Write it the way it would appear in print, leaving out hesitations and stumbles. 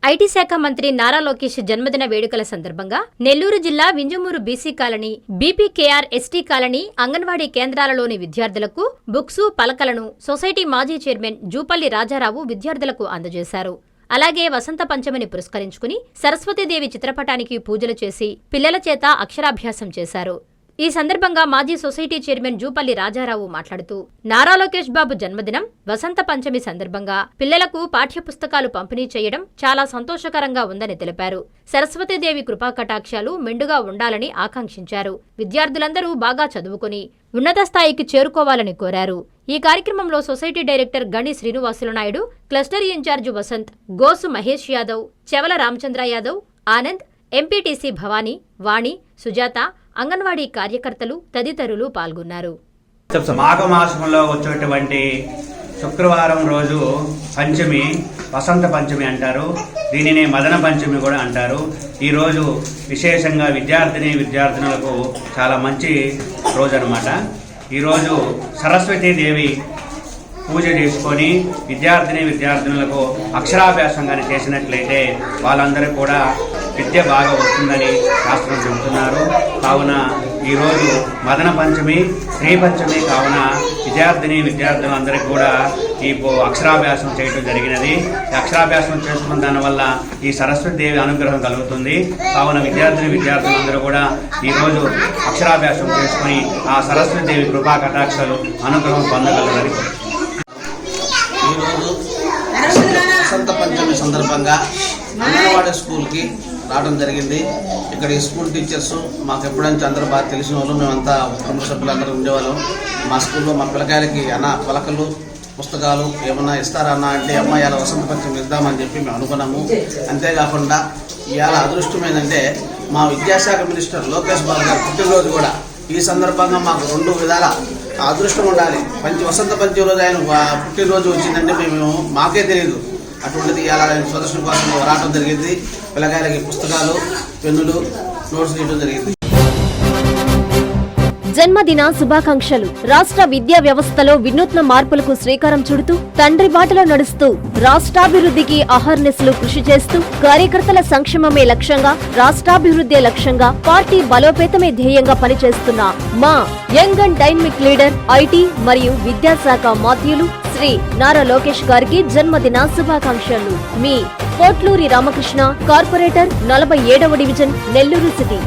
IT శాఖ మంత్రి నారా లోకేష్ జన్మదిన వేడుకల సందర్భంగా నెల్లూరు జిల్లా Vinjamuru BC colony, BPKR ST colony anganwadi కేంద్రాలలోని విద్యార్థులకు బుక్స్, పలకలను సొసైటీ మాజీ చైర్మన్ జూపల్లి రాజారావు విద్యార్థులకు అందజేశారు. అలాగే వసంత పంచమిని పురస్కరించుకుని సరస్వతీదేవి చిత్రపటానికి పూజలు చేసి పిల్లల చేత అక్షరాభ్యాసం చేశారు. ఈ సందర్భంగా మాజీ సొసైటీ చైర్మన్ జూపల్లి రాజారావు మాట్లాడుతూ, నారా లోకేష్ బాబు జన్మదినం వసంత పంచమి సందర్భంగా పిల్లలకు పాఠ్యపుస్తకాలు పంపిణీ చేయడం చాలా సంతోషకరంగా ఉందని తెలిపారు. సరస్వతీదేవి కృపాకటాక్షాలు మెండుగా ఉండాలని ఆకాంక్షించారు. విద్యార్థులందరూ బాగా చదువుకుని ఉన్నత స్థాయికి చేరుకోవాలని కోరారు. ఈ కార్యక్రమంలో society director Gani Srinivasulu Naidu, cluster incharge Vasanth, Gosu Mahesh Yadav, Chevala Ramachandra Yadav, Anand, MPTC Bhavani, Vani, Sujatha, anganwadi కార్యకర్తలు తదితరులు పాల్గొన్నారు. మాఘమాసంలో వచ్చేటువంటి శుక్రవారం రోజు పంచమి, వసంత పంచమి అంటారు. దీనిని మదన పంచమి కూడా అంటారు. ఈరోజు విశేషంగా విద్యార్థినులకు చాలా మంచి రోజు అన్నమాట. ఈరోజు సరస్వతీదేవి పూజ చేసుకొని విద్యార్థినులకు అక్షరాభ్యాసం కానీ చేసినట్లయితే వాళ్ళందరూ కూడా విద్య బాగా వస్తుందని శాస్త్రం చెబుతున్నారు. కావున ఈరోజు మదన పంచమి, శ్రీ పంచమి కావున విద్యార్థులందరికీ కూడా ఈ అక్షరాభ్యాసం చేయడం జరిగినది. అక్షరాభ్యాసం చేసుకున్న దానివల్ల ఈ సరస్వతీదేవి అనుగ్రహం కలుగుతుంది. కావున విద్యార్థులందరూ కూడా ఈరోజు అక్షరాభ్యాసం చేసుకుని ఆ సరస్వతీదేవి కృపా కటాక్షాలు అనుగ్రహం పొందగలరని. ఈరోజు వసంత పంచమి సందర్భంగా అంగన్వాడీ స్కూల్కి రావడం జరిగింది. ఇక్కడ ఈ స్కూల్ టీచర్స్ మాకు ఎప్పుడైనా అందరూ బాగా తెలిసిన వాళ్ళు, మేమంతా కుటుంబ సభ్యులందరూ ఉండేవాళ్ళం. మా స్కూల్లో మా పిల్లకాయలకి పలకలు, పుస్తకాలు ఏమన్నా ఇస్తారా అన్న అంటే అమ్మాయి ఇలా వసంత పంచమి ఇద్దామని చెప్పి మేము అనుకున్నాము. అంతేకాకుండా ఇవాళ అదృష్టం ఏంటంటే మా విద్యాశాఖ మినిస్టర్ లోకేష్ బాబు గారి పుట్టినరోజు కూడా. ఈ సందర్భంగా మాకు 2 విధాల అదృష్టం ఉండాలి. వసంత పంచమి రోజు ఆయన పుట్టినరోజు వచ్చిందంటే మేము మాకే తెలియదు. అటువంటిది ఇలా స్వదర్శన కోసం రావడం జరిగింది. పిల్లకాయలకి పుస్తకాలు, పెన్నులు, నోట్స్ ఇవ్వడం జరిగింది. జన్మదిన శుభాకాంక్షలు. రాష్ట్ర విద్యా వ్యవస్థలో వినూత్న మార్పులకు శ్రీకారం చుడుతూ తండ్రి బాటలో నడుస్తూ రాష్ట్రాభివృద్ధికి అహర్నిశలు కృషి చేస్తూ కార్యకర్తల సంక్షేమమే లక్ష్యంగా, రాష్ట్రాభివృద్ధి లక్ష్యంగా, పార్టీ బలోపేతమే ధ్యేయంగా పనిచేస్తున్న మా young and dynamic leader, IT మరియు విద్యాశాఖ మాధ్యులు శ్రీ నారా లోకేష్ గారికి జన్మదిన శుభాకాంక్షలు. మీ పోట్లూరి రామకృష్ణ, కార్పొరేటర్, 47వ డివిజన్, నెల్లూరు సిటీ.